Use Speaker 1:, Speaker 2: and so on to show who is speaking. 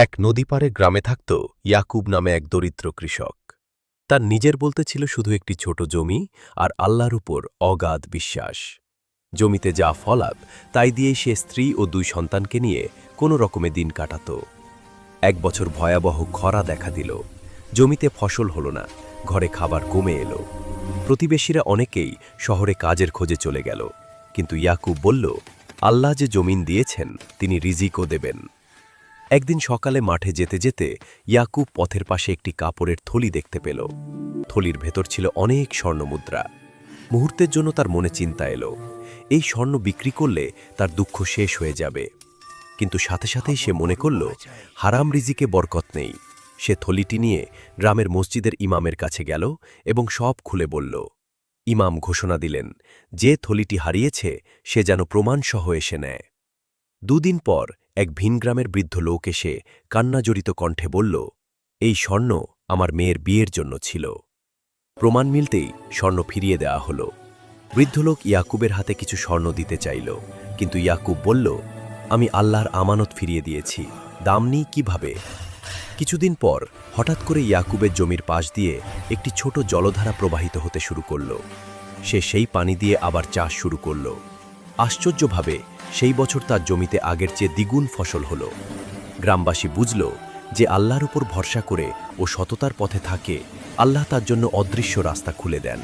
Speaker 1: এক নদীপাড়ের গ্রামে থাকত ইয়াকুব নামে এক দরিদ্র কৃষক। তার নিজের বলতে ছিল শুধু একটি ছোট জমি আর আল্লাহর উপর অগাধ বিশ্বাস। জমিতে যা ফলাব তাই দিয়েই সে স্ত্রী ও দুই সন্তানকে নিয়ে কোনো রকমে দিন কাটাত। এক বছর ভয়াবহ খরা দেখা দিল। জমিতে ফসল হল না, ঘরে খাবার কমে এলো। প্রতিবেশীরা অনেকেই শহরে কাজের খোঁজে চলে গেল, কিন্তু ইয়াকুব বলল, আল্লাহ যে জমিন দিয়েছেন তিনি রিজিকও দেবেন। একদিন সকালে মাঠে যেতে যেতে ইয়াকুব পথের পাশে একটি কাপড়ের থলি দেখতে পেল। থলির ভেতর ছিল অনেক স্বর্ণমুদ্রা। মুহূর্তের জন্য তার মনে চিন্তা এলো, এই স্বর্ণ বিক্রি করলে তার দুঃখ শেষ হয়ে যাবে। কিন্তু সাথে সাথেই সে মনে করল, হারাম রিজিকে বরকত নেই। সে থলিটি নিয়ে গ্রামের মসজিদের ইমামের কাছে গেল এবং সব খুলে বলল। ইমাম ঘোষণা দিলেন, যে থলিটি হারিয়েছে সে যেন প্রমাণসহ এসে নেয়। দুদিন পর এক ভিন গ্রামের বৃদ্ধ লোক এসে কান্নাজড়িত কণ্ঠে বলল, এই স্বর্ণ আমার মেয়ের বিয়ের জন্য ছিল। প্রমাণ মিলতেই স্বর্ণ ফিরিয়ে দেওয়া হল। বৃদ্ধ লোক ইয়াকুবের হাতে কিছু স্বর্ণ দিতে চাইল, কিন্তু ইয়াকুব বলল, আমি আল্লাহর আমানত ফিরিয়ে দিয়েছি, দাম নিই কিভাবে। কিছুদিন পর হঠাৎ করে ইয়াকুবের জমির পাশ দিয়ে একটি ছোট জলধারা প্রবাহিত হতে শুরু করল। সে সেই পানি দিয়ে আবার চাষ শুরু করল। আশ্চর্যভাবে সেই বছর তার জমিতে আগের চেয়ে দ্বিগুণ ফসল হল। গ্রামবাসী বুঝল যে আল্লাহর উপর ভরসা করে ও সততার পথে থাকে, আল্লাহ তার জন্য অদৃশ্য রাস্তা খুলে দেন।